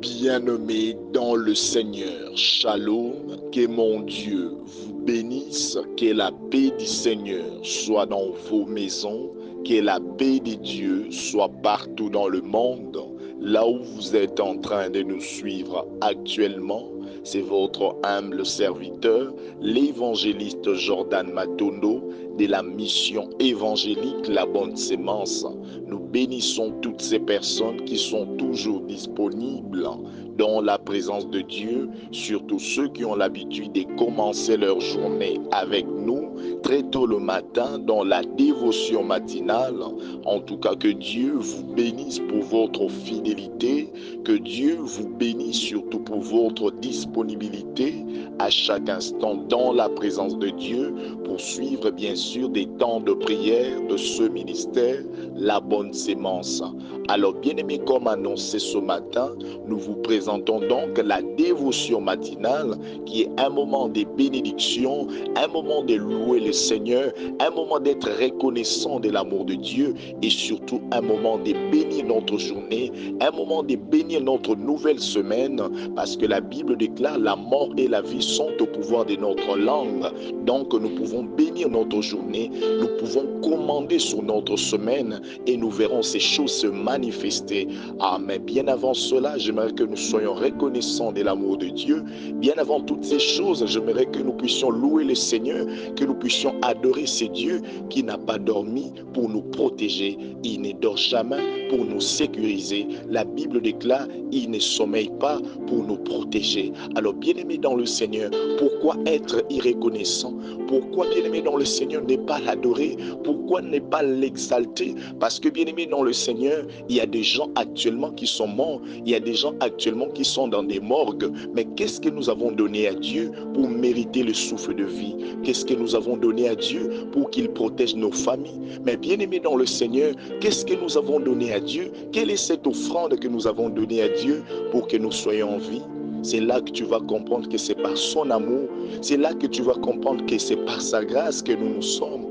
Bien-aimés dans le Seigneur, Shalom, que mon Dieu vous bénisse, que la paix du Seigneur soit dans vos maisons, que la paix de Dieu soit partout dans le monde. Là où vous êtes en train de nous suivre actuellement, c'est votre humble serviteur, l'évangéliste Jordan Matondo, de la mission évangélique La Bonne Sémence. Nous bénissons toutes ces personnes qui sont toujours disponibles dans la présence de Dieu, surtout ceux qui ont l'habitude de commencer leur journée avec nous très tôt le matin dans la dévotion matinale. En tout cas, que Dieu vous bénisse pour votre fidélité, que Dieu vous bénisse surtout pour votre disponibilité à chaque instant dans la présence de Dieu pour suivre bien sûr des temps de prière de ce ministère, La Bonne Sémence. Alors bien-aimés, comme annoncé ce matin, nous vous présentons donc la dévotion matinale qui est un moment de bénédiction, un moment de louer le Seigneur, un moment d'être reconnaissant de l'amour de Dieu et surtout un moment de bénir notre journée, un moment de bénir notre nouvelle semaine parce que la Bible déclare la mort et la vie sont au pouvoir de notre langue. Donc nous pouvons bénir notre journée, nous pouvons commander sur notre semaine et nous verrons ces choses se manifester. Ah, mais bien avant cela, j'aimerais que nous soyons reconnaissants de l'amour de Dieu. Bien avant toutes ces choses, j'aimerais que nous puissions louer le Seigneur, que nous puissions adorer ce Dieu qui n'a pas dormi pour nous protéger. Il ne dort jamais pour nous sécuriser. La Bible déclare, il ne sommeille pas pour nous protéger. Alors, bien-aimés dans le Seigneur, pourquoi être irreconnaissant? Pourquoi, bien-aimés dans le Seigneur, ne pas l'adorer? Pourquoi ne pas l'exalter? Parce que, bien-aimés dans le Seigneur, il y a des gens actuellement qui sont morts. Il y a des gens actuellement qui sont dans des morgues. Mais qu'est-ce que nous avons donné à Dieu pour mériter le souffle de vie? Qu'est-ce que nous avons donné à Dieu pour qu'il protège nos familles? Mais bien-aimés dans le Seigneur, qu'est-ce que nous avons donné à Dieu? Quelle est cette offrande que nous avons donnée à Dieu pour que nous soyons en vie? C'est là que tu vas comprendre que c'est par son amour. C'est là que tu vas comprendre que c'est par sa grâce que nous nous sommes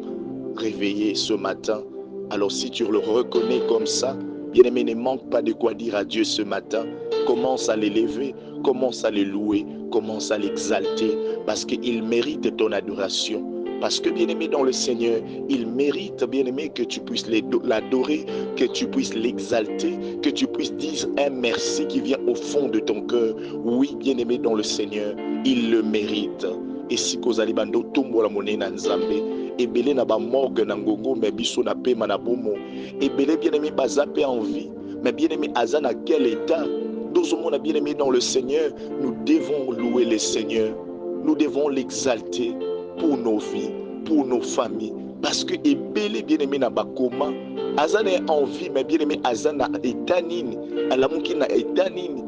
réveillés ce matin. Alors si tu le reconnais comme ça, bien-aimé, ne manque pas de quoi dire à Dieu ce matin. Commence à l'élever, commence à le louer, commence à l'exalter parce qu'il mérite ton adoration. Parce que, bien-aimé dans le Seigneur, il mérite, bien-aimé, que tu puisses l'adorer, que tu puisses l'exalter, que tu puisses dire un merci qui vient au fond de ton cœur. Oui, bien-aimé dans le Seigneur, il le mérite. Et si kozali bando tombo la monnaie na nzambe, ebele na ba morgue na ngongo, mais biso na pema na bomo. Ebele, bien-aimé, bazape en vie, mais bien-aimé, aza na quel état? Nous sommes bien-aimés dans le Seigneur, nous devons louer le Seigneur. Nous devons l'exalter pour nos vies, pour nos familles. Parce que ebele bien-aimé na bakoma, azana en vie, mais bien-aimé azana etanini, alamuki na etanini.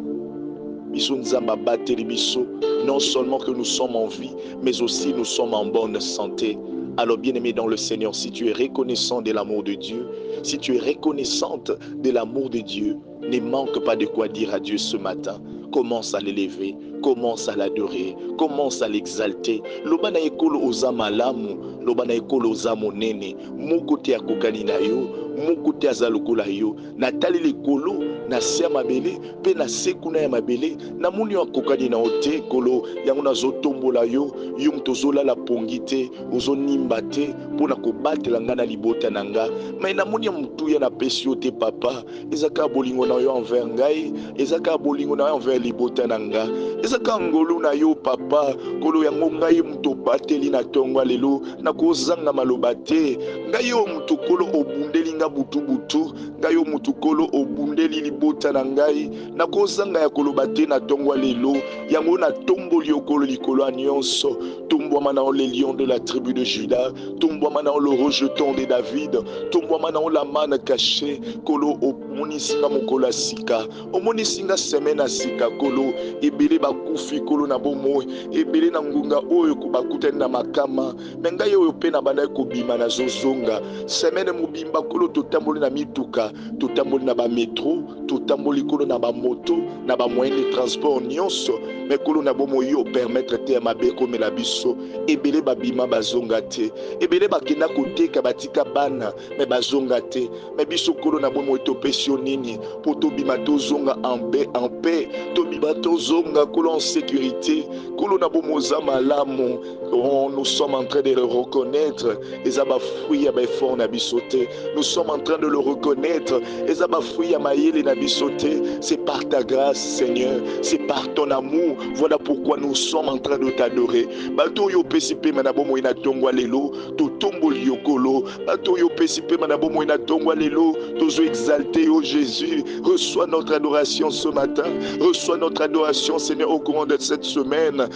Biso nzamba bateli biso, non seulement que nous sommes en vie, mais aussi nous sommes en bonne santé. Alors bien-aimé dans le Seigneur, si tu es reconnaissant de l'amour de Dieu, si tu es reconnaissante de l'amour de Dieu, ne manque pas de quoi dire à Dieu ce matin. Commence à l'élever, commence à l'adorer, commence à l'exalter. Lobana ekolo oza malamu, lobana ekolo oza monene, mokote ya kokani na yo, mokote aza lokola yo, natali lekolo, na se ya mabele, pe na se kuna ya mabele, na muni ya kokani na ote kolo, yango na zotombola yo, yo mtozola la pongite, ozo nimba te, pona kobatela nga na libota na nga, mais na muni ya mtu ya na pesi yo te papa, ezaka bolingo na yo envers ngai, ezaka bolingo na yo envers libota na nga, ezaka ngolu na yo papa, kolo yango ngai mto bateli na tongo lelo, na kozanga maloba te, ngai yo mtu kolo obundeli nga butu butu, ngai yo mtu kolo obundeli libota na ngai, na kozanga ya koloba te na tongo lelo, yango na tomboli okolo likolo a nyonso, tombwama na le lion de la tribu de Juda, tombwama na le rejeton de David, tombwama na la manne cachée, kolo omonisinga mokolo sika, omonisinga semaine sika kolo, ebele bakufi kolo na bomo, ebele na ngunga oyo kubakutani na makama, menga oyo pe na banda kobima na zozonga, semaine mobimba kolo totamboli na mituka, totamboli na ba metro, totamboli kolo na ba moto, na ba moyen de transport nyonso, mais kolo na bomo yo permettre te mabe komela biso, ebele babima bazonga te, ebele bakenda koteka batika bana, mais bazonga te, mais biso kolo na bomo etopesi condition nini pour tobima tozonga en paix tobima tozonga kolo en sécurité kolo na bomoza malamu. Nous sommes en train de le reconnaître. Ezaba fruit ya ba effort na bisote. Nous sommes en train de le reconnaître. Ezaba fruit ya mayele na bisote. C'est par ta grâce, Seigneur. C'est par ton amour. Voilà pourquoi nous sommes en train de t'adorer. Bato yo pesipe manabomo ina tongwa lelo, to tombo liokolo. Bato yo pesipe manabomo ina tongwa lelo, tozo exalté au Jésus. Reçois notre adoration ce matin. Reçois notre adoration, Seigneur, au courant de cette semaine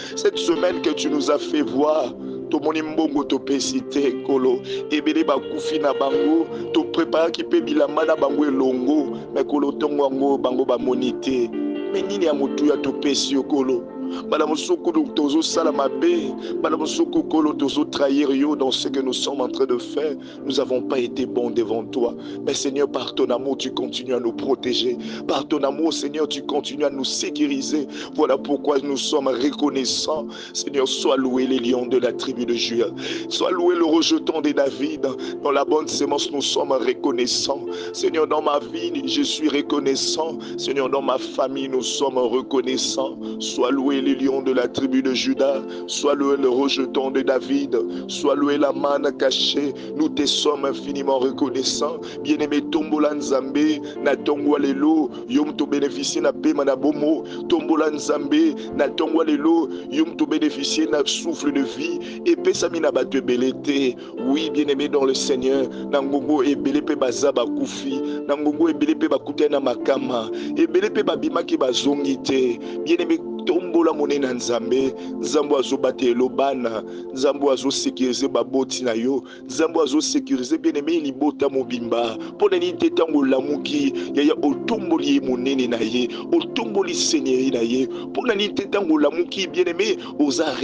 que tu nous as fait voir. Tomoni mbongo to pesite kolo ebele bakufi na bango to prépare ki pe bilamba na bango elongo mais kolo tongo ngo bango ba monité mais nini ya motu ya to pesi kolo bala mosoko tozo sala mabe bala mosoko kolo tozo trahir yo dans ce que nous sommes en train de faire. Nous n'avons pas été bons devant toi, mais Seigneur, par ton amour tu continues à nous protéger, par ton amour Seigneur tu continues à nous sécuriser. Voilà pourquoi nous sommes reconnaissants. Seigneur, sois loué les lions de la tribu de Juda, sois loué le rejeton de David. Dans la bonne sémence nous sommes reconnaissants. Seigneur, dans ma vie je suis reconnaissant. Seigneur, dans ma famille nous sommes reconnaissants. Sois loué les lions de la tribu de Juda, sois loué le rejeton de David, sois loué la manne cachée. Nous te sommes infiniment reconnaissants. Bien-aimé Tombola Nzambe, na tongwa lelo, yom to bénéficier na pema na bomo. Tombola Nzambe, na tongwa lelo, yom to bénéficier na souffle de vie. Et pesami na bate belete. Oui, bien-aimé dans le Seigneur, nangongo e belepe bazaba kufi, nangongo e belepe bakute na makama, e belepe babima ki bazongite. Bien-aimé tombola monena Nzambe, Nzambo azo batelo bana, Nzambo azo sécuriser baboti na yo, Nzambo azo sécuriser bien-aimé libota mobimba. Pona ni tetango lamuki, yaya otomboli monene na ye, otomboli seigneurie na ye. Pona ni tetango lamuki bien-aimé, oza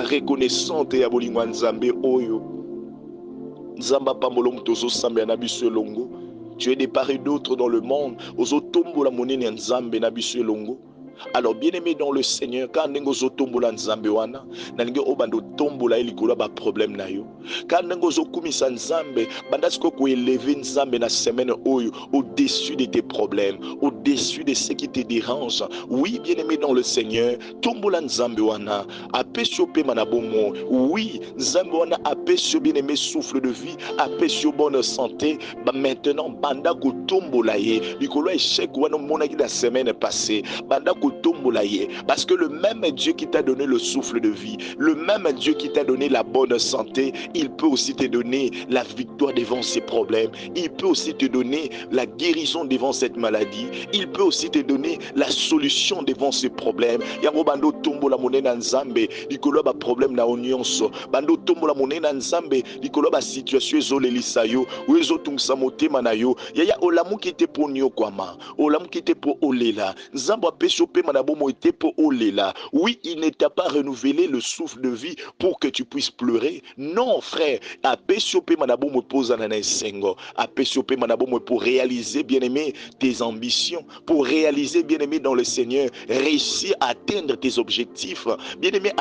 reconnaissante ya bolingwa Nzambe oyo. Nzamba pambolo mutozo sambe na biso longo. Tu es des part et d'autres dans le monde, ozo tombola monene Nzambe na biso longo. Alors bien-aimé dans le Seigneur, quand nengo zo tombola Nzambe wana, na ninge obando tombola elikolo ba problème na yo. Quand nengo zo kumisa Nzambe, bandasiko ko élever Nzambe na semaine oyo au-dessus de tes problèmes, au-dessus de ce qui te dérange. Oui, bien-aimé dans le Seigneur, tombola Nzambe wana, apesio pe manabomo. Oui, Nzambe wana apesio bien-aimé souffle de vie, apesio bonne santé. Ba maintenant banda ko tombola ye, likolo échec wana mona ki la semaine passée. Banda parce que le même Dieu qui t'a donné le souffle de vie, le même Dieu qui t'a donné la bonne santé, il peut aussi te donner la victoire devant ces problèmes. Il peut aussi te donner la guérison devant cette maladie. Il peut aussi te donner la solution devant ces problèmes. Yango bando tombo la monnaie na Nzambe, likolo ba problème na onyonso. Bando tombo la monnaie na Nzambe, likolo ba situation ezolelisa yo, ou ezotungisa motema na yo. Yaya olamu ki te po nyo kwama, olamu ki te po olela. Nzambo apesho oui, il ne t'a pas renouvelé le souffle de vie pour que tu puisses pleurer. Non, frère. Pour réaliser, bien-aimé, tes ambitions, pour réaliser, bien-aimé, dans le Seigneur, réussir à atteindre tes objectifs. Bien-aimé,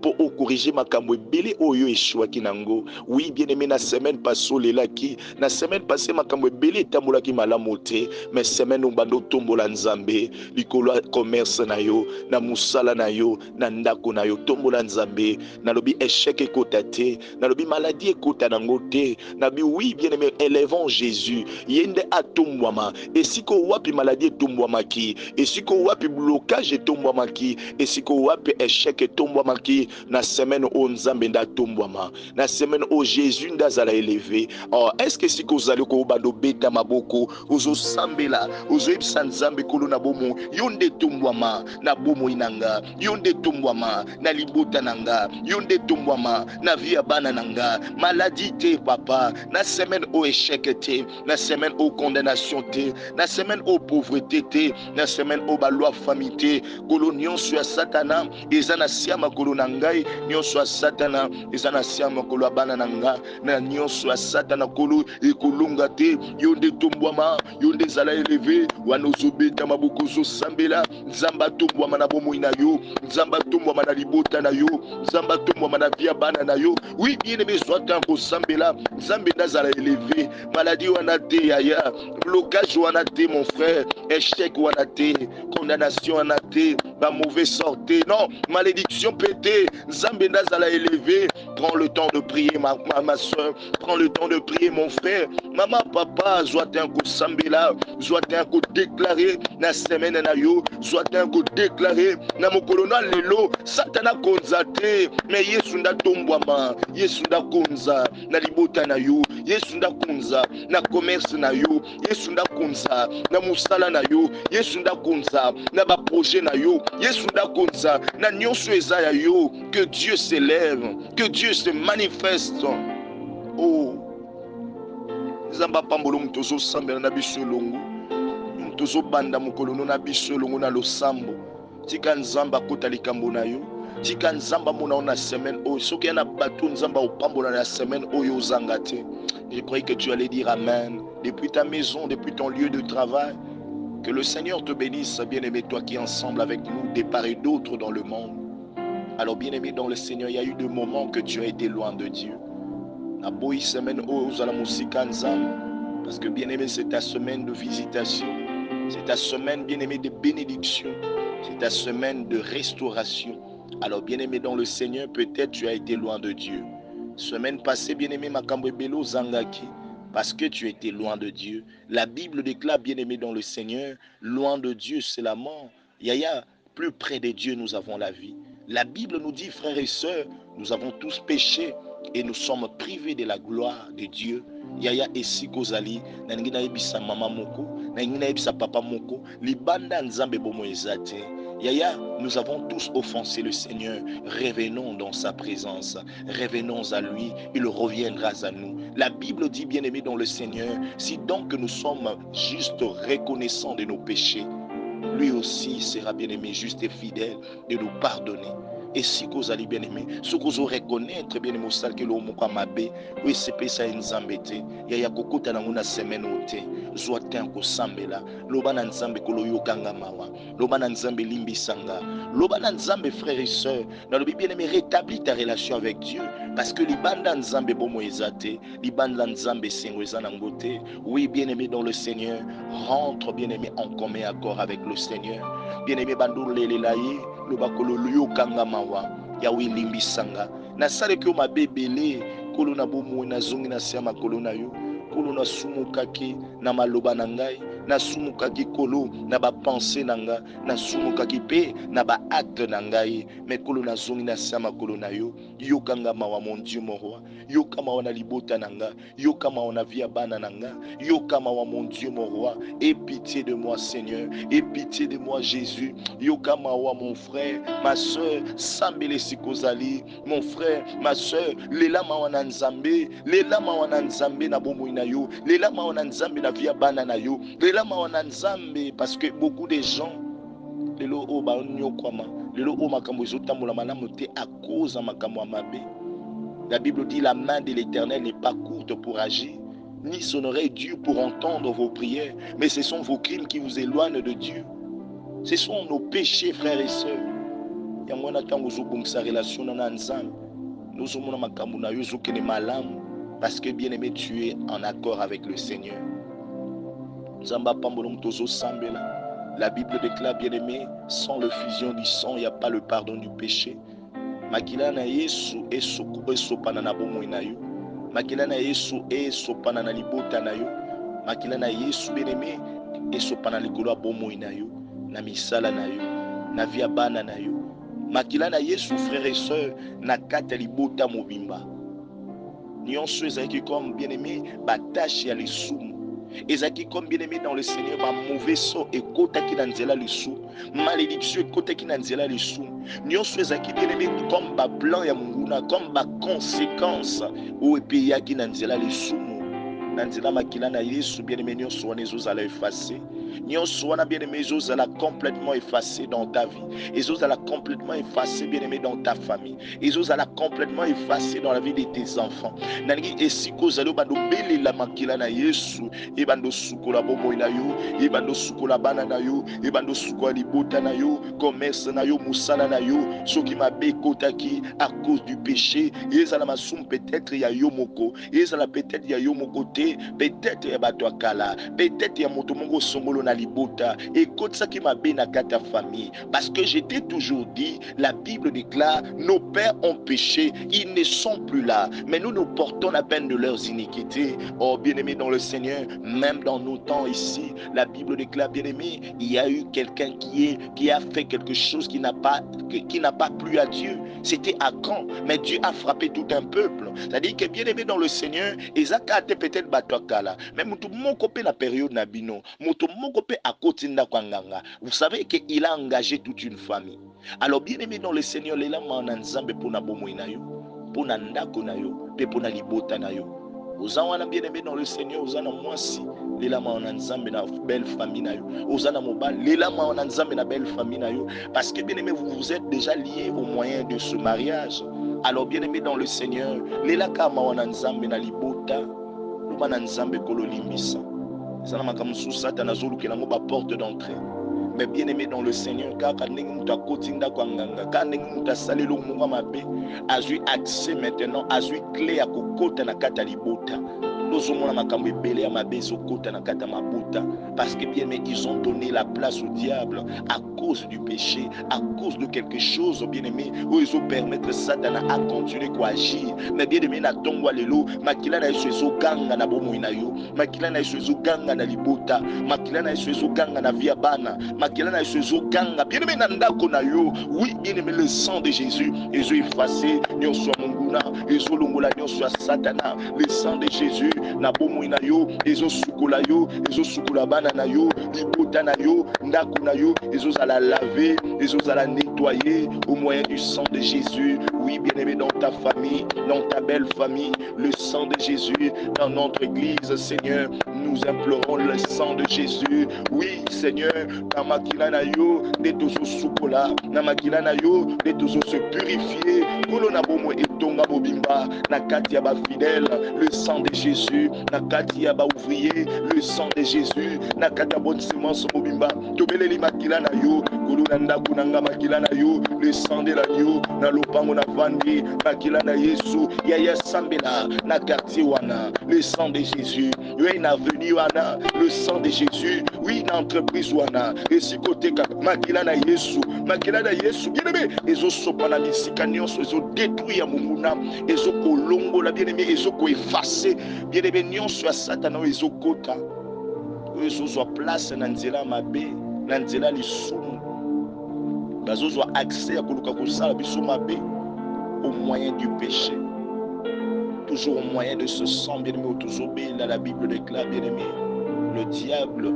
pour corriger ma kamwe bele oyo eshwa kinango. Oui, bien-aimé, na semaine passée lelaki, na semaine passée ma kamwe bele tamulaki malamote, mais semaine ubando tombola Nzambe. Likolo commerce na yo, na musala na yo, na ndako na yo, tombola Nzambe. Nalobi échec ekotate, nalobi maladie ekota nango te. Nabi oui, bien-aimé, élevons Jésus. Yende atombwama. Et si ko wapi maladie etombwama ki, et si ko wapi blocage etombwama ki, et si ko wapi échec etombwama ki, na semaine o Nzambe nda tombwama. Na semaine o Jésus nda zala élevé. Oh, est-ce que si ko zali ko bando beta maboko, ozo sambela, ozo ipsa Nzambe kolo na bomo, yonde tombwama na bomo inanga, yonde tombwama na libota nanga, yonde tombwama na via bana nanga, maladie te papa, na semaine au échec te, na semaine au condamnation te, na semaine au pauvreté te, na semaine au baloi famille te, kolo nyonso ya satana, ezana siama kolo nangai, nyonso ya satana, ezana siama kolo bana nanga, na nyonso ya satana kolo ekolunga te, yonde tombwama, yonde zala élevé, wanozo beta mabuku tozo sambela nzamba tombwa mana bomo na yo nzamba tombwa mana libota na yo nzamba tombwa mana via bana na yo. Oui bien-aimé, soit tango sambela nzambe nazala élevé maladie wana te yaya blocage wana te mon frère échec wana te condamnation wana te ba mauvais sorté non malédiction pété nzambe nazala élevé. Prends le temps de prier ma soeur, prends le temps de prier mon frère. Maman papa soit tango sambela soit tango déclaré na semaine na yo soit tango déclaré na mokolo na lelo satana konzate mais yesu nda tombwama yesu nda konza na libota na yo yesu nda konza na commerce na yo yesu nda konza na musala na yo yesu nda konza na ba projet na yo yesu nda konza na nyonso eza ya yo. Que Dieu s'élève, que Dieu se manifeste. Oh nzamba pambolo mutozo sambela na biso longo mutozo banda mokolo na biso longo na losambo tika nzamba kota likambo na yo tika nzamba mona na semaine oyo soki yana bato nzamba opambola na semaine oyo ozanga te. Je croyais que tu allais dire amen depuis ta maison, depuis ton lieu de travail. Que le Seigneur te bénisse, bien-aimé, toi qui es ensemble avec nous de part et d'autre dans le monde. Alors bien-aimé dans le Seigneur, il y a eu des moments que tu as été loin de Dieu. Aboyi semaine oyo la musika nzambe parce que bien-aimé c'est ta semaine de visitation, c'est ta semaine bien-aimé de bénédiction, c'est ta semaine de restauration. Alors bien-aimé dans le Seigneur, peut-être tu as été loin de Dieu. Semaine passée bien-aimé makambo ebelo zangaki parce que tu étais loin de Dieu. La Bible déclare bien-aimé dans le Seigneur, loin de Dieu c'est la mort. Yaya, plus près de Dieu nous avons la vie. La Bible nous dit frères et sœurs, nous avons tous péché et nous sommes privés de la gloire de Dieu. Yaya esiko zali na ngina ebisa mama moko na ngina ebisa papa moko libanda nzambe bomo ezate. Yaya, nous avons tous offensé le Seigneur. Revenons dans sa présence, revenons à lui, il reviendra à nous. La Bible dit bien-aimé dans le Seigneur, si donc nous sommes juste reconnaissants de nos péchés, lui aussi sera bien-aimé, juste et fidèle de nous pardonner. Et si vous allez bien aimer, ce que vous reconnaître bien aimé, ça que l'homme comme abbé, oui c'est pas ça une zambete. Il y a beaucoup de gens qui semaine ote, soit un ko sambela, loba na nzambe kolo yokanga mawa, loba na nzambe limbi sanga, loba na nzambe frères et sœurs. Dans le bien aimé, rétablis ta relation avec Dieu, parce que libanda nzambe bomo ezate, libanda nzambe sengo ezanangote. Oui bien aimé dans le Seigneur, rentre bien aimé en commun accord avec le Seigneur. Bien aimé bandou lelelaye. Lobakolo yokanga mawa yawe limbisanga na sale ke ma bebele kolo na bomo na zongi na siama kolo na yo kolo na sumukaki na maloba na ngai na sumukaki kolo na ba pensée na nga na sumukaki pe na ba acte na ngai mais kolo na zongi na siama kolo na yo yokanga mawa mon Dieu mon roi yokama wana libota na nga yokama wana via bana na nga yokama wa mon Dieu mon roi aie pitié de moi Seigneur aie pitié de moi Jésus yokama wa mon frère ma soeur sambele sikozali mon frère ma soeur lelama wana nzambe na bomo na yo lelama wana nzambe na via bana na yo lelama wana nzambe parce que beaucoup de gens lelo o ba nyokwama lelo o makambo ezotambola malamu te à cause ya makambo ya mabe. La Bible dit la main de l'Éternel n'est pas courte pour agir, ni son oreille dure pour entendre vos prières, mais ce sont vos crimes qui vous éloignent de Dieu. Ce sont nos péchés, frères et sœurs. Ya mwana tango zobongisa relation na nzambe. Nous sommes makambo na yo zokene malamu parce que bien aimé tu es en accord avec le Seigneur. Nzamba pambolo mtozo sambela. La Bible déclare bien aimé, sans le fusion du sang, il n'y a pas le pardon du péché. Makila na Yesu esopana na bomo na yo. Makila na Yesu esopana na libota na yo. Makila na Yesu bien-aimé esopana likolo ya bomo na yo, na misala na yo, na via bana na yo. Makila na Yesu frères et sœurs na kata libota mobimba. Nyonso ezaki comme bien-aimé batache ya lisumu. Ezaki comme bien-aimé dans le Seigneur, ma mauvais sort et kota ki na nzela lisu, malédiction et kota ki na nzela lisu. Nyonso ezaki bien-aimé comme ba plan ya munguna, comme ba conséquence o epi ya ki na nzela lisu. Na nzela makila na Yesu bien-aimé nyonso wana ezozala effacer. nyonso wana bien-aimé ezozala complètement effacé dans ta vie, ezozala complètement effacé bien-aimé dans ta famille, ezozala complètement effacé dans la vie de tes enfants. Nangi esiko zalo bando belela makila na Yesu, ebando sukola bomoi na yo, ebando sukola bana na yo, ebando sukola libota na yo, commerce na yo, musala na yo, soki mabe kotaki à cause du péché, ezala masum peut-être ya yo moko, ezala peut-être ya yo moko te, peut-être ya bato akala, peut-être ya moto mongo songolo na libota, écoute ça qui m'a bien à ta famille, parce que je t'ai toujours dit, la Bible déclare, nos pères ont péché, ils ne sont plus là, mais nous nous portons la peine de leurs iniquités. Oh bien-aimé dans le Seigneur, même dans nos temps ici, la Bible déclare, bien-aimé, il y a eu quelqu'un qui a fait quelque chose qui n'a pas plu à Dieu. C'était Achan, mais Dieu a frappé tout un peuple. C'est-à-dire que bien-aimé dans le Seigneur, Isaac a été peut-être batouakala, mais mutu moko pe na période nabino, mutu moko pe akotinda kwanganga. Vous savez qu'il a engagé toute une famille. Alors bien-aimé dans le Seigneur, les lames en ensemble pour na bomoi na yo, pour na ndako na yo, pe pour na libota na yo. Ozawana bien-aimé dans le Seigneur, ozana mwasi, les lames en ensemble na belle famille na yo. Ozana mobile, les lames en ensemble na belle famille na yo. Parce que bien-aimé, vous êtes déjà liés au moyen de ce mariage. Alors bien-aimé dans le Seigneur, les lakama en ensemble na libota, luma na nzambe kolo limbisa. Zana makamusu satana zolu kelango ba porte d'entrée. Mais bien aimé dans le Seigneur, car quand nous t'as kotinda kwanganga, quand nous t'as salé le mouvement mabé, a eu accès maintenant, a eu clé à kokota na kata libota. Nous avons makambo belé à mabé sokota na kata mabuta, parce que bien aimé ils ont donné la place au diable à cause du péché, à cause de quelque chose bien aimé où ils ont permettre Satan à continuer à agir. Mais bien aimé na tongwa lelo, makila na yeso ganga na bomo inayo, makila na yeso ganga na libota, makila na yeso ganga na via bana. Bien-aimé nandako na yo, oui, bien-aimé, le sang de Jésus, Jésus effacé, nyon soit monguna, Jésus longola, nyon soit satana, le sang de Jésus, na bomo na yo, Jésus sukola yo, Jésus sukola bana na yo, libota na yo, ndako na yo, Jésus à la laver, Jésus à la nettoyer, au moyen du sang de Jésus, oui, bien-aimé, dans ta famille, dans ta belle famille, le sang de Jésus, dans notre église, Seigneur, nous implorons le sang de Jésus, oui, Seigneur, dans makila na yo de tozo sukola na makila na yo de tozo se purifier kolo na bomo etonga bobimba na kati ya ba fidèle le sang de Jésus na kati ya ba ouvrier le sang de Jésus na kati ya bonne semence bobimba tobeleli makila na yo kolo na ndako na nga makila na yo le sang de l'agneau na lopango na vandi makila na Yesu ya sambela na quartier wana le sang de Jésus oui na avenue wana le sang de Jésus oui na entreprise wana esi côté makila na Yesu bien-aimé ezo sopa na bisika nyonso ezo détruire ya monguna ezo kolongola bien-aimé ezo ko effacer bien-aimé nyonso ya satana ezo kota ezo zwa place na nzela mabe na nzela lisumu bazo zwa accès à koluka kosala biso mabe au moyen du péché, toujours au moyen de ce sang bien-aimé toujours bien dans la Bible déclare bien-aimé le diable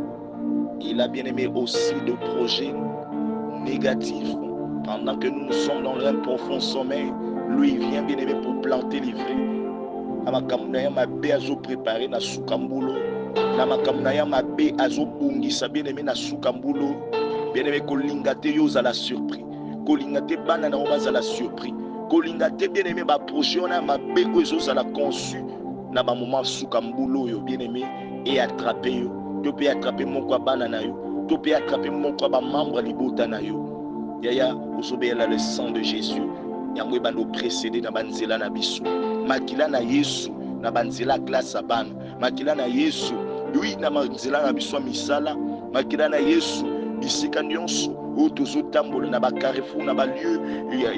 il a bien-aimé aussi de projets négatifs. Pendant que nous sommes dans un profond sommeil, lui il vient bien-aimé pour planter les vrais. Namakamnaya mabe azo préparé na sukambulo. Namakamnaya mabe azo bungisa bien-aimé na sukambulo. Bien-aimé kolingate yo za la surpris. Kolingate bana na oba za la surpris. Kolingate bien-aimé ba projet on a mabe ozo za la conçu. Na ba moment sukambulo yo bien-aimé et attraper yo. Tu peux attraper mon quoi banana yo. Tu peux attraper mon quoi ba membre libota na yo. Yaya osobela le sang de Jésus. Yango bando précédé na banzela na biso. Makila na Yesu na banzela classe abana. Makila na Yesu lui na banzela na biso misala. Makila na Yesu bisika nyonso o tozo tambola na ba carrefour na ba lieu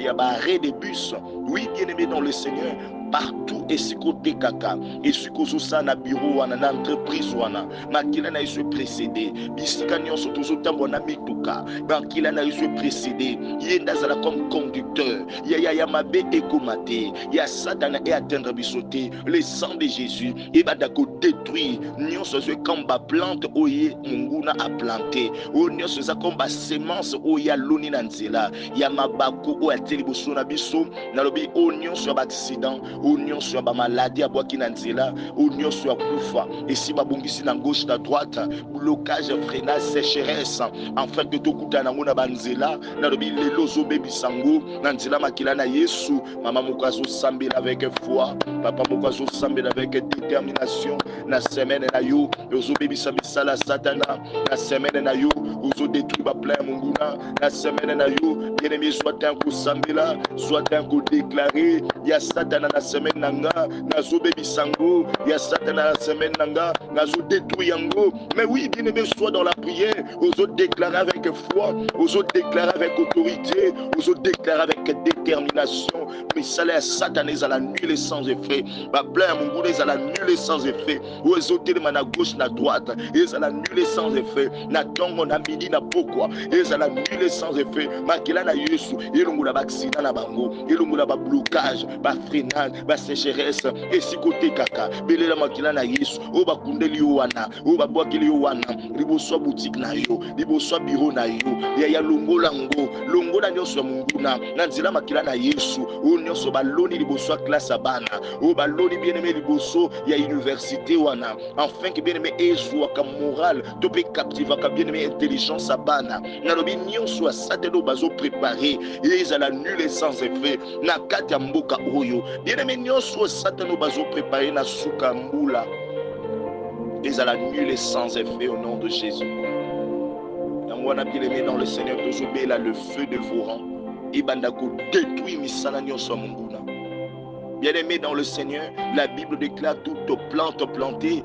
ya ba arrêt de bus. Oui, bien-aimé dans le Seigneur, partout et si côté kaka et si kozo sa na bureau wana na entreprise wana makila na yesu précédé bisika nyonso tozo tambola na mituka makila na yesu précédé yenda zala comme conducteur ya mabe ekomate ya satana et atteindre bisoté le sang de Jésus et bada ko détruire nyonso zo kamba plante oye munguna a planté o nyonso za komba semence oya loni na nzela ya mabako o ateli boso na biso na lobi o nyonso ya accident union sur ba maladie abwaki na nzela, union sur kufa et si ba bongisi na gauche na droite, blocage, freinage, sécheresse, enfin que to kuta na ngona banzela na lobi lelo zo bebi sango na nzela makila na Yesu. Mama mokazo sambela avec foi, papa mokazo sambela avec détermination na semaine na yo ozo bebi sabisala satana na semaine na yo ozo détruire ba plein munguna na semaine na yo bien-aimé soit un coup sambela soit un coup déclaré ya satana na semaine nanga na zo bebi sango ya satana na semaine nanga na zo détruire yango. Mais oui, bien-aimé, soit dans la prière, ozo déclarer avec foi, ozo déclarer avec autorité, ozo déclarer avec détermination. Mais ça les satanés à la nulle sans effet. Ba plein munguna à la nulle sans effet. Ozo téléma na gauche na droite, et à la nulle sans effet. Na tongo na midi na pokwa, et à la nulle sans effet. Makila na Yesu, elongula ba accident na bango, elongula ba blocage, ba freinage, ba sécheresse, et si côté kaka, belela makila na Yesu, o ba kundeli wana, o ba bwakili wana, liboso boutique na yo, liboso bureau na yo, ya longola ngo, longola nyonso munguna, na nzela makila na Yesu, o nyonso baloni liboso classe bana, o baloni bien-aimé liboso ya université wana, afin que bien-aimé ezwa ka moral, to pe captiva ka bien-aimé intelligence bana, na lobi nyonso a satelo bazo préparer, et à la nulle sans effet, na kati ya mboka oyo, bien-aimé nyonso satelo bazo préparer na suka mbula. Et à la nulle sans effet au nom de Jésus. On a bien aimé dans le Seigneur, toujours là le feu de vos rangs. Et bandako détruit misala nyonso munguna. Bien aimé dans le Seigneur, la Bible déclare toute plante plantée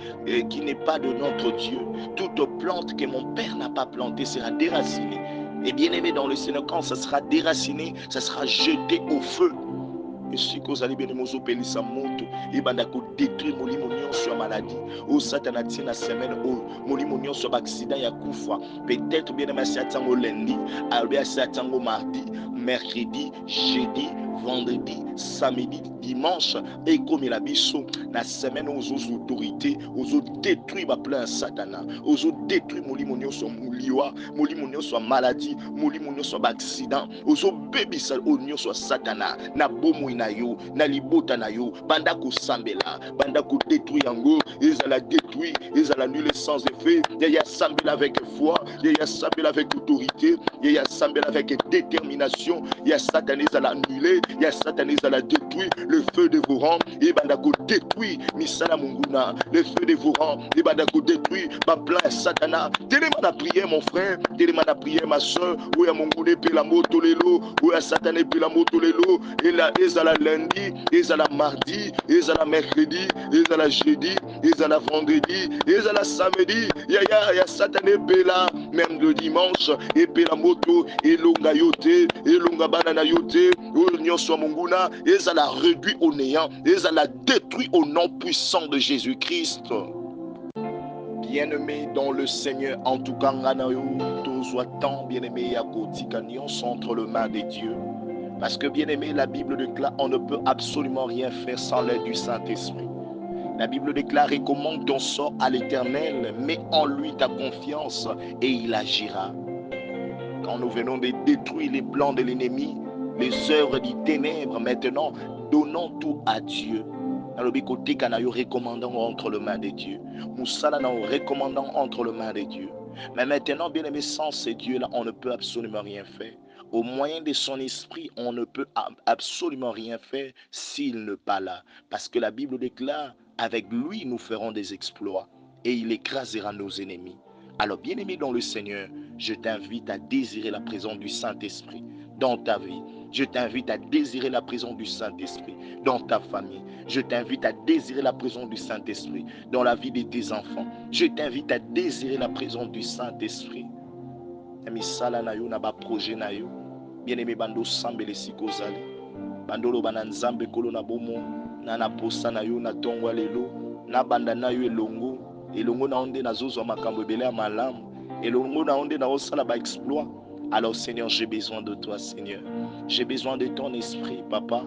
qui n'est pas de notre Dieu, toute plante que mon Père n'a pas plantée sera déracinée. Et bien aimé dans le Seigneur, quand ça sera déraciné, ça sera jeté au feu. Et si vous allez bien mozo pelisa moto et bandako détruire molimo nyonso ya maladie au satana tina semaine au molimo nyonso ba accident ya kufa peut-être bien aimé satango lundi albia satango mardi mercredi jeudi vendredi samedi dimanche et comme la biso na semaine aux autorités aux détruire ba plein satana aux détruire molimo nyonso muliwa molimo nyonso maladie molimo nyonso ba accident aux bebisa au nyonso satana na bomo na yo na libota na yo banda ko sambela banda ko détruire yango ezala détruire ezala nul sans effet ya sambela avec foi ya sambela avec autorité ya sambela avec détermination ya satané ezala annulé ya satané ezala détruire le feu de vos rangs et banda ko détruire misala munguna le feu de vos rangs et banda ko détruire ba plan satana tellement la prière mon frère tellement la prière ma soeur ou ya mungune pe la moto lelo ou ya satané pe la moto lelo et la ezala lundi, ezala mardi, ezala mercredi, ezala jeudi, ezala vendredi, ezala samedi, ya satané pela, même le dimanche, et pela moto, et longa yote, et longa banana yote, ou nyonso munguna, ezala réduit au néant, ezala détruit au nom puissant de Jésus-Christ. Bien-aimé dans le Seigneur, en tout cas, soit tant bien-aimé ya kotika nyonso entre le main des dieux. Parce que bien aimé, la Bible déclare on ne peut absolument rien faire sans l'aide du Saint-Esprit. La Bible déclare recommande ton sort à l'Éternel, mets en lui ta confiance et il agira. Quand nous venons de détruire les plans de l'ennemi, les œuvres des ténèbres, maintenant donnons tout à Dieu. Dans le côté nous recommandons entre les mains de Dieu. Nous nous recommandons entre les mains de Dieu. Mais maintenant, bien aimé, sans ces dieux-là, on ne peut absolument rien faire. Au moyen de son esprit, on ne peut absolument rien faire s'il n'est pas là. Parce que la Bible déclare, avec lui, nous ferons des exploits et il écrasera nos ennemis. Alors, bien-aimé dans le Seigneur, je t'invite à désirer la présence du Saint-Esprit dans ta vie. Je t'invite à désirer la présence du Saint-Esprit dans ta famille. Je t'invite à désirer la présence du Saint-Esprit dans la vie de tes enfants. Je t'invite à désirer la présence du Saint-Esprit. Misala na yo na ba projet na yo. Bien-aimé bando sambele sikozali. Bandolo bananzambe kolo na bomo na na posa na yo na tongwa lelo na banda na yo elongo na onde na zozo makambo ebele ya malamu elongo na onde na osala ba exploit. Alors Seigneur, j'ai besoin de toi Seigneur. J'ai besoin de ton esprit papa.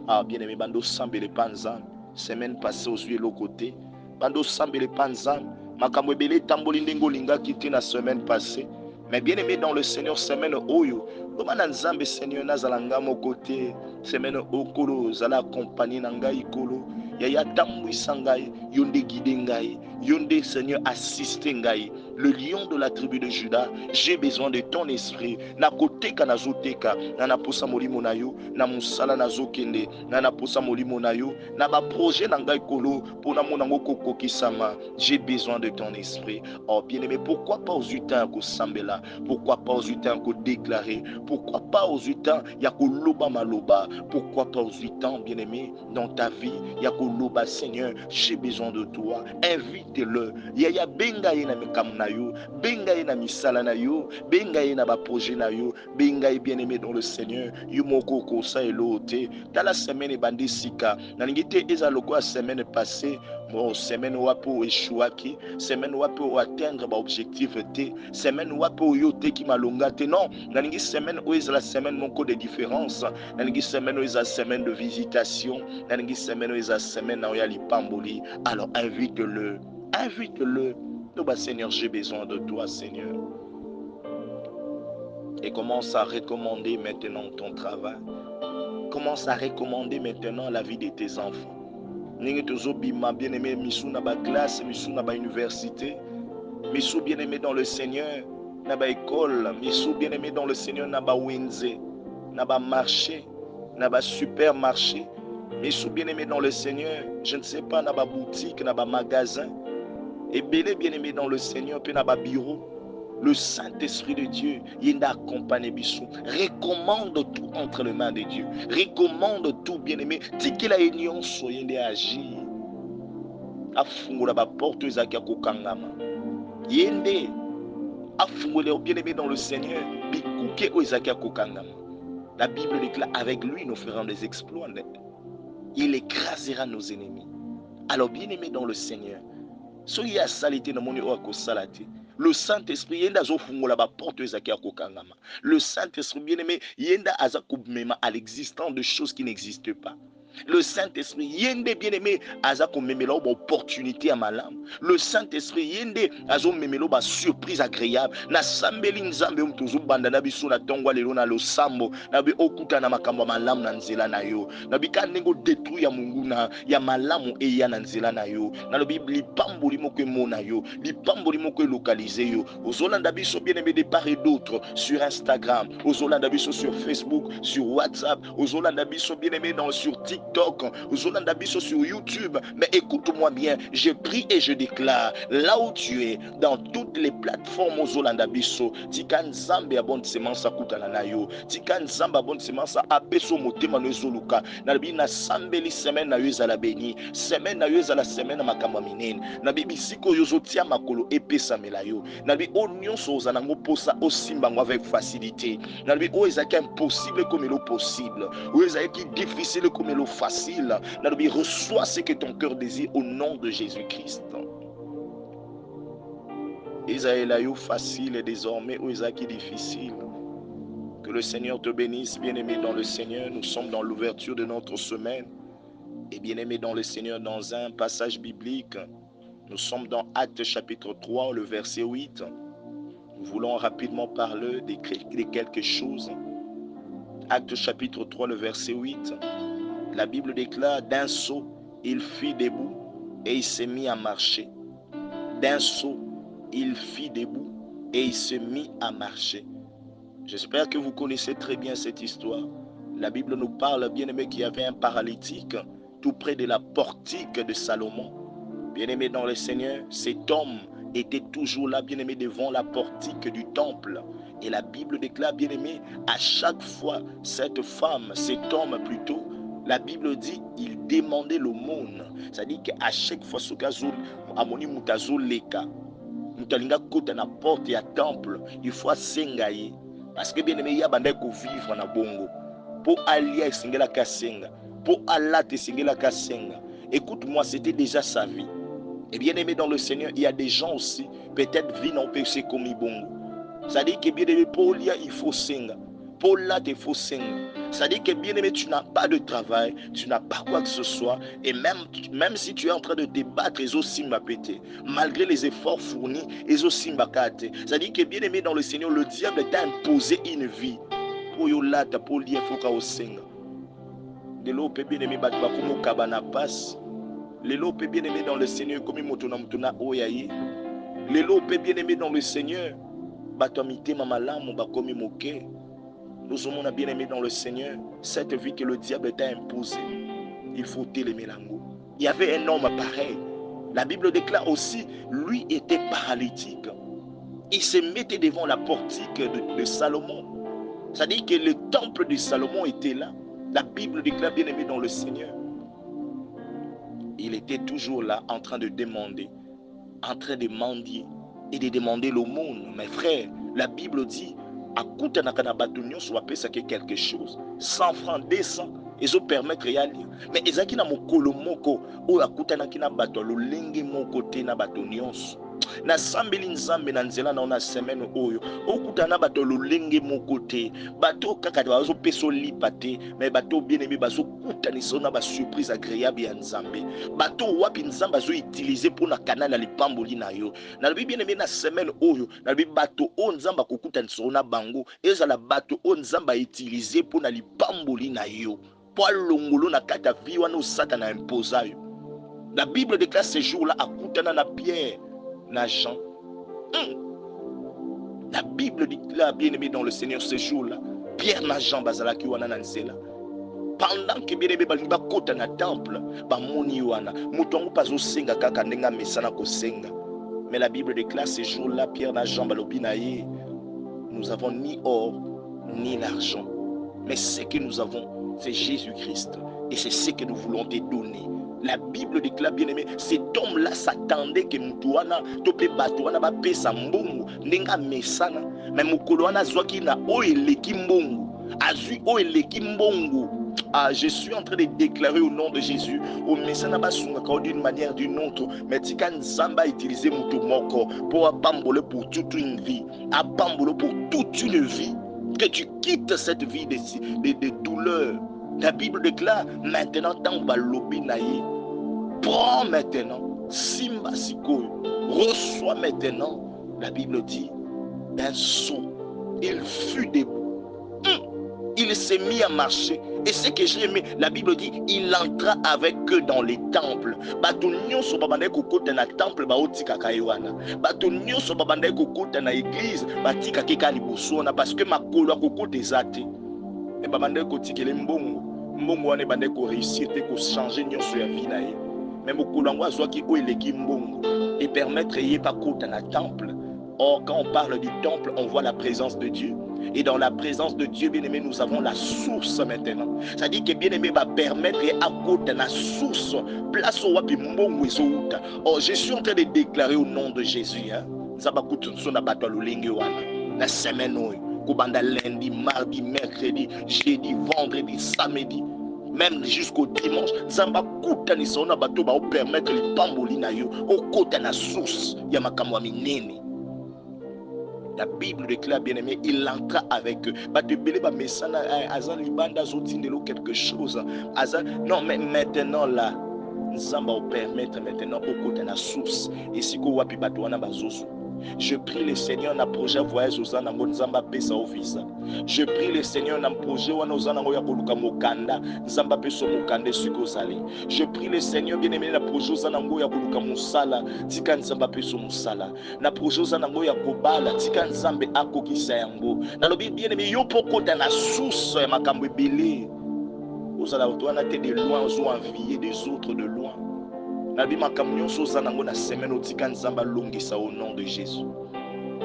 Ah bien-aimé bando sambele panzam. Semaine passée aussi l'autre côté. Bando sambele panzam. Makambo ebele tamboli ndengo linga kiti na semaine passée. Mais bien aimé dans le Seigneur, semaine oyo, Comment Nzambe Seigneur nazalanga mon côté, semaine okolo, zala accompagné nangai kolo, yaya tambui sangai, yonde guide ngai, yonde Seigneur assiste ngai, le lion de la tribu de Judas, j'ai besoin de ton esprit, na koteka na zoteka, na na posa molimo na yo, na musala na zokende, na na posa molimo na yo, na ba projet nangai kolo, pour na monango koko kisama, j'ai besoin de ton esprit. Oh bien-aimé, pourquoi pas aux utins ko sambela, pourquoi pas aux utins ko déclarer, pourquoi pas aux utins yako loba maloba, pourquoi pas aux utins bien-aimé, dans ta vie, yako loba Seigneur, j'ai besoin de toi, invite-le, yaya benga ye na mikam na yo, benga ye na misala na yo, benga ye na ba projet na yo, benga ye bien-aimé dans le Seigneur, yo moko ko sa elote, dans la semaine bandi sika, na ngite eza loko a semaine passée, bon semaine wapo échouaki, semaine wapo atteindre ba objectif te, semaine wapo yo te ki malonga te, non, na ngi semaine où est la semaine moko de différence, na ngi semaine où est la semaine de visitation, na ngi semaine où est la semaine na ya lipamboli, alors invite-le, invite-le. Non, bah Seigneur, j'ai besoin de toi, Seigneur. Et commence à recommander maintenant ton travail. Commence à recommander maintenant la vie de tes enfants. Ningi tozobima bien-aimé misu na ba classe, misu na ba université, misu bien-aimé dans le Seigneur, na ba école, misu bien-aimé dans le Seigneur na ba wenze, na ba marché, na ba supermarché, misu bien-aimé dans le Seigneur, je ne sais pas na ba boutique, na ba magasin, et bien-aimé dans le Seigneur, puis na ba bureau. Le Saint-Esprit de Dieu, il accompagne Bissou. Recommande tout entre les mains de Dieu. Recommande tout, bien-aimé. Dis que la union soit agir. Afungula ba porte ezaki akokangama. Yende afungula bien-aimé dans le Seigneur. Bikuke ezaki akokangama. La Bible déclare avec lui nous ferons des exploits. Il écrasera nos ennemis. Alors bien-aimé dans le Seigneur. Soki ya salité na moni o akosalate. Le Saint-Esprit yenda azofungola ba porte ezaki akokangama. Le Saint-Esprit bien-aimé yenda azakomema à l'existence de choses qui n'existent pas. Le Saint-Esprit yende bien-aimé azakomemela ba opportunité à malam. Le Saint-Esprit yende azomemela ba surprise agréable. Na sambeli nzambe mtozo banda na biso na tongwa lelo na losambo na bi okuta na makambo malam na nzela na yo. Na bika nengo détruire ya mungu na ya malamu e ya na nzela na yo. Na lo Bible pamboli moko mona yo, li pamboli moko localiser yo. Ozolanda biso bien-aimé de part et d'autre sur Instagram, ozolanda biso sur Facebook, sur WhatsApp, ozolanda biso bien-aimé sur TikTok, ozolanda biso sur YouTube. Mais écoute-moi bien, je prie et je déclare, là où tu es, dans toutes les plateformes ozolanda biso, tika nzambe ya bonne semence akutana na yo, tika nzambe ya bonne semence apeso motema no ezoluka, na bi na sambeli semaine na yo ezala béni, semaine na yo ezala semaine na makambo minene, na bi bisiko yo zotia makolo epesamela yo, na bi o nyonso ozana ngo posa osimba ngo avec facilité, na bi o ezaki impossible comme le possible, o ezaki difficile comme le facile, na bi reçois ce que ton cœur désire au nom de Jésus-Christ. Isaïe facile et désormais ou ezaki difficile. Que le Seigneur te bénisse, bien-aimé dans le Seigneur. Nous sommes dans l'ouverture de notre semaine. Et bien-aimé dans le Seigneur, dans un passage biblique, nous sommes dans Actes chapitre 3, le verset 8. Nous voulons rapidement parler de quelque chose. Actes chapitre 3, le verset 8. La Bible déclare, d'un saut, il fit debout et il s'est mis à marcher. D'un saut, il fit debout et il se mit à marcher. J'espère que vous connaissez très bien cette histoire. La Bible nous parle, bien-aimé, qu'il y avait un paralytique tout près de la portique de Salomon. Bien-aimé dans le Seigneur, cet homme était toujours là, bien-aimé, devant la portique du temple. Et la Bible déclare, bien-aimé, à chaque fois, cette femme, cet homme plutôt, la Bible dit, il demandait l'aumône. C'est-à-dire qu'à chaque fois, ce cas amoni mutazo leka, mutalinga kota na porte ya temple, il faut sengaye. Parce que bien-aimé, il y a bandai ko vivre na bongo. Pour alia singela kasenga, pour alate singela kasenga. Écoute-moi, c'était déjà sa vie. Et bien aimé dans le Seigneur, il y a des gens aussi, peut-être vie non péché comme Ibongo. C'est-à-dire que bien aimé, pour l'IA, il faut senga. Pour là, il faut senga. C'est-à-dire que bien aimé, tu n'as pas de travail, tu n'as pas quoi que ce soit. Et même si tu es en train de te battre, les aussi m'a pété. Malgré les efforts fournis, les aussi m'a caté. C'est-à-dire que bien aimé dans le Seigneur, le diable t'a imposé une vie. po yolata po lia foka osenga. Lelo pe bien aimé bato bakomo kabana passe. Lelo pe bien aimé dans le Seigneur comme mutuna oyaye. Lelo pe bien aimé dans le Seigneur bato mitema malamu bakomi moke. Nous sommes bien aimés dans le Seigneur. Cette vie que le diable t'a imposée, il faut t'aimer l'amour. Il y avait un homme pareil. La Bible déclare aussi, lui était paralytique. Il se mettait devant la portique de Salomon. C'est-à-dire que le temple de Salomon était là. La Bible déclare bien aimé dans le Seigneur. Il était toujours là en train de demander, en train de mendier et de demander l'aumône. Mes frères, la Bible dit, akuta na kana bato nyonso bapesaki quelque chose 100 francs 200 ezo permettre ya lire mais ezaki na mokolo moko oyo akutanaki na bato lolenge moko te na bato nyonso na sambeli nzambe na nzela na semaine oyo okutana na bato lolenge moko te bato kaka bazo peso lipa te mais bato bien aimé bazo kutanisa na ba surprise agréable ya nzambe bato wapi nzambe azo utiliser pour na canal ya lipamboli na yo na bien aimé na semaine oyo na bato o nzamba kokutanisa na bango ezala bato o nzamba utiliser pour na lipamboli na yo po longolo na kata vie wana Satan a imposé yo. La Bible déclare ce jour-là akutana na Pierre na Jean. La Bible déclare bien aimé dans le Seigneur ce jour-là Pierre na Jean bazalaki wana na nzela pendant que bien aimé ba kota na temple ba moni wana mutongo pazo senga kaka ndenga mesana ko senga. Mais la Bible déclare ce jour-là Pierre na Jean balobi na ye nous avons ni or ni l'argent mais ce que nous avons c'est Jésus-Christ et c'est ce que nous voulons te donner. La Bible déclare bien aimé, cet homme-là s'attendait que Mutouana, Topé Batouana, Bapé Sambongo, Nenga Mesana, mais Mukoloana Zwaki na Oeleki Mbongo, Azu Oeleki Mbongo. Ah, je suis en train de déclarer au nom de Jésus, au Messana Basunga, d'une manière ou d'une autre, mais Tikan Zamba utilisé Moutomoko pour abambole pour toute une vie, abambole pour toute une vie, que tu quittes cette vie de douleur. La Bible déclare maintenant tant balobi naïe. Prends maintenant Simba Sikoy. Reçois maintenant. La Bible dit d'un saut. Il fut debout. Il s'est mis à marcher. Et ce que j'ai aimé, la Bible dit il entra avec eux dans les temples. Batunyo so babande kokota na temple ba otika kaiwana. Batunyo so babande kokota na église batika keka libosona parce que makolo kokota ezate. Et babande kotikele mbongo. Mbongo wane bande ko réussir te ko changer nyonso ya vie na ye. Mais mokolo ngo azwaki o eleki mbongo et permettre yé pa kota na temple. Or quand on parle du temple, on voit la présence de Dieu. Et dans la présence de Dieu, bien aimé, nous avons la source maintenant. C'est-à-dire que bien aimé va permettre à côté la source, place au wapi mbongo ezouta. Or je suis en train de déclarer au nom de Jésus, hein. Zaba kutunso na bato lulingi wana. La semaine oyo, kubanda lundi, mardi, mercredi, jeudi, vendredi, samedi, même jusqu'au dimanche, Zamba kutani sona bato ba permettre les pamboli na yo, au côté na source ya makamwa minene. La Bible déclare bien aimé, il entra avec eux. Quelque chose. Non, mais maintenant là, Nzamba va permettre maintenant au côté de la source. Et si vous avez je prie le Seigneur na projet voyage aux anango Nzamba pesa au visa. Je prie le Seigneur na projet wana aux anango ya koluka mokanda Nzamba pesa mokanda suko zali. Je prie le Seigneur bien aimé na projet aux anango ya koluka musala tika Nzamba pesa musala. Na projet aux anango ya kobala tika Nzambe akokisa yango. Na lobi bien aimé yo poko dans la source ya makambo ebele. Aux anango wana te de loin aux envier des autres de loin. La Bible au nom de Jésus.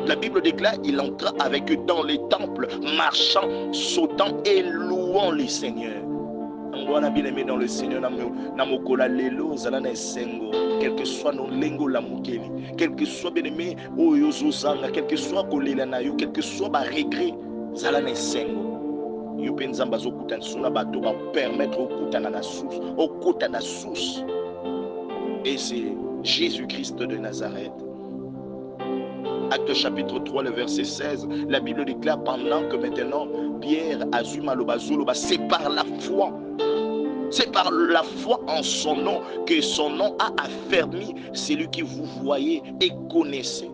La Bible déclare il entra avec eux dans les temples, marchant, sautant et louant les seigneurs. On a bien aimé dans le Seigneur, quel que soit nos lingots la mukeli, quel que soit bien aimé, quel que soit quel que soit ma regret, zalana sengo. Yopenzamba zokutan suna bato ba permettre au kutana na source, au kutana source. Et c'est Jésus-Christ de Nazareth. Acte chapitre 3, le verset 16, la Bible déclare pendant que maintenant Pierre azuma loba, c'est par la foi. C'est par la foi en son nom que son nom a affermi celui que vous voyez et connaissez.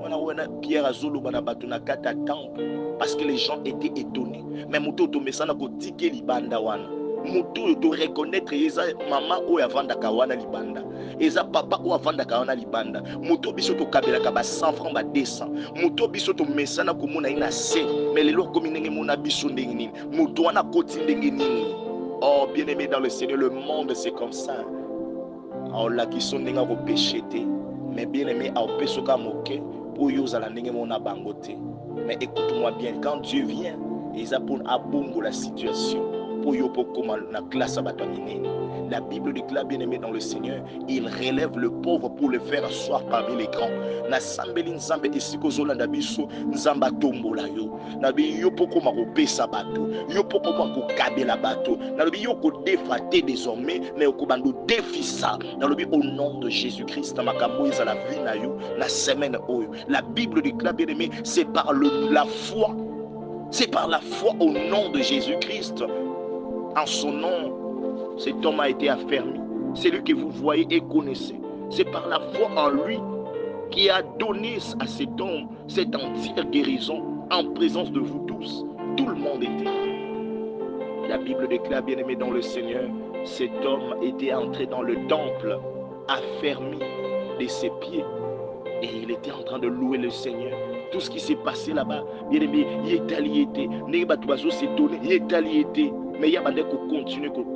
On Pierre Azolo Banabatuna Kata Temple parce que les gens étaient étonnés. Mais Mouto Tomesana Kotike Libanda Wana. Mouto to reconnaître Eza maman ou avanda kawana libanda. Eza papa ou avanda kawana libanda. Mouto biso to kabela kaba 100 francs ba 200. Mouto biso to mesana komona ina se. Mais les lois comme ndenge mona biso ndenge nini. Mouto wana koti ndenge nini. Oh bien-aimé dans le Seigneur, le monde c'est comme ça. Oh la qui sont ndenge ko pécheté. Mais bien-aimé au pesoka moke pour yozala ndenge mona bangote. Mais écoute-moi bien, quand Dieu vient, il a pour abongo la situation. La Bible déclare, bien aimé dans le Seigneur, il relève le pauvre pour le faire asseoir parmi les grands. Na sambeli nzambe esiko zolanda biso nzamba tombola yo. Na bi yo poko makopesa bato, yo poko makokabela bato. Na bi yo ko défater désormais, mais ko bando défisa. Na bi au nom de Jésus-Christ makambo ezala vie na yo na semaine oyo. La Bible déclare, bien aimé, c'est par la foi. C'est par la foi au nom de Jésus-Christ. En son nom, cet homme a été affermi. C'est lui que vous voyez et connaissez. C'est par la foi en lui qui a donné à cet homme cette entière guérison en présence de vous tous. Tout le monde était là. La Bible déclare, bien aimé dans le Seigneur, cet homme était entré dans le temple, affermi de ses pieds. Et il était en train de louer le Seigneur. Tout ce qui s'est passé là-bas, bien aimé, il est allé, il s'est donné, il est allé, mais il y a des gens qui continuent à commettre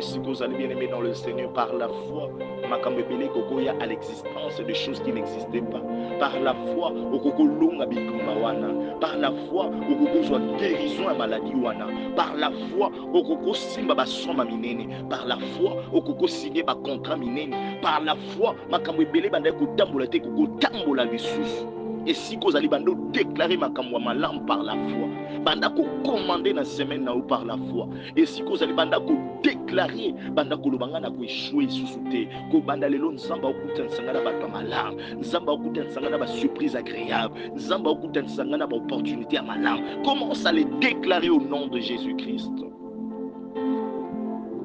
si vous allez bien aimé dans le Seigneur, par la foi, il y a l'existence de choses qui n'existaient pas. Par la foi, par la foi, guérison à maladie. Par la foi, par la foi, signer un contrat. Par la foi, et si vous allez déclarer ma malam par la foi, banda ko commander na semaine na ou par la foi. Et si vous allez banda ko déclarer banda ko lobanga na ko échouer sous-souté, ko banda lelo nzamba okuta nsangana ba malam, nzamba okuta nsangana ba surprise agréable, nzamba okuta nsangana ba opportunité à malam. Commence à les déclarer au nom de Jésus-Christ.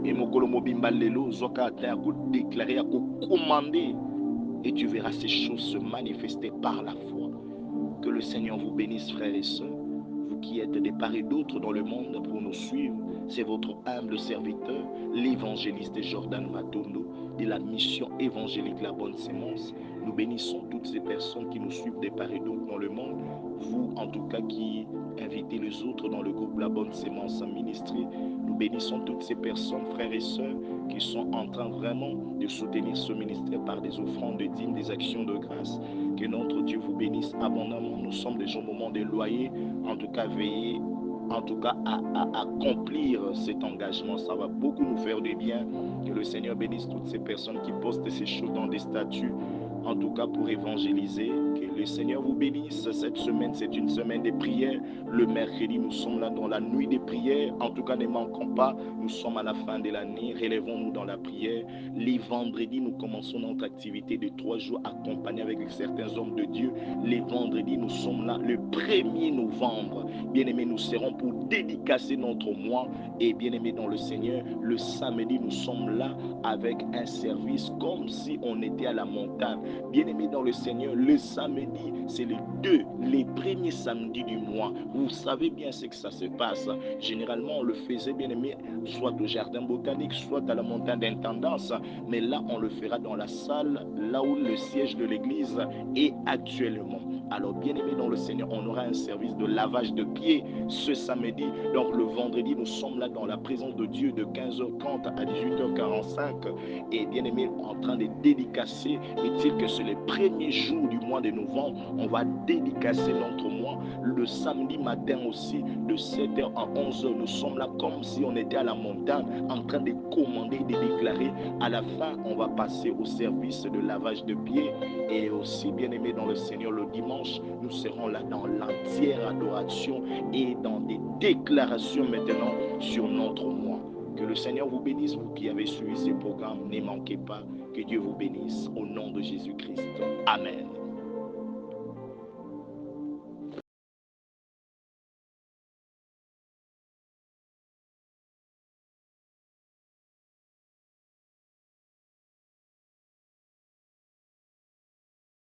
Et mokolo mobimba lelo zoka ata ko déclarer à ko commander, et tu verras ces choses se manifester par la foi. Que le Seigneur vous bénisse, frères et sœurs, vous qui êtes de part et d'autre dans le monde pour nous suivre. C'est votre humble serviteur, l'évangéliste Jordan Matondo, de la mission évangélique La Bonne Sémence. Nous bénissons toutes ces personnes qui nous suivent de part et d'autre dans le monde. Vous, en tout cas, qui invitez les autres dans le groupe La Bonne Sémence à ministrer. Nous bénissons toutes ces personnes, frères et sœurs, qui sont en train vraiment de soutenir ce ministère par des offrandes dignes, des actions de grâce. Que notre Dieu vous bénisse abondamment. Nous sommes déjà au moment des loyers. En tout cas, veillez en tout cas à accomplir cet engagement. Ça va beaucoup nous faire du bien. Que le Seigneur bénisse toutes ces personnes qui postent ces choses dans des statuts, en tout cas pour évangéliser. Que le Seigneur vous bénisse. Cette semaine, c'est une semaine de prières. Le mercredi, nous sommes là dans la nuit des prières. En tout cas, ne manquons pas. Nous sommes à la fin de l'année. Relevons-nous dans la prière. Les vendredis, nous commençons notre activité de 3 jours accompagnés avec certains hommes de Dieu. Les vendredis, nous sommes là le 1er novembre. Bien-aimés, nous serons pour dédicacer notre mois. Et bien-aimés dans le Seigneur, le samedi, nous sommes là avec un service comme si on était à la montagne. Bien-aimés dans le Seigneur, le samedi, c'est les premiers samedis du mois. Vous savez bien ce que ça se passe. Généralement, on le faisait, bien-aimés, soit au jardin botanique, soit à la montagne d'intendance. Mais là, on le fera dans la salle, là où le siège de l'église est actuellement. Alors, bien-aimés dans le Seigneur, on aura un service de lavage de pieds ce samedi. Donc, le vendredi, nous sommes là dans la présence de Dieu de 15h30 à 18h45. Et bien-aimés, en train de dédicacer, est-il que c'est le premier jour du mois de novembre, on va dédicacer notre mois. Le samedi matin aussi, de 7h à 11h, nous sommes là comme si on était à la montagne, en train de commander, de déclarer. À la fin, on va passer au service de lavage de pieds. Et aussi, bien-aimés dans le Seigneur, le dimanche, nous serons là dans l'entière adoration et dans des déclarations maintenant sur notre mois. Que le Seigneur vous bénisse, vous qui avez suivi ce programme. Ne manquez pas. Que Dieu vous bénisse au nom de Jésus-Christ. Amen.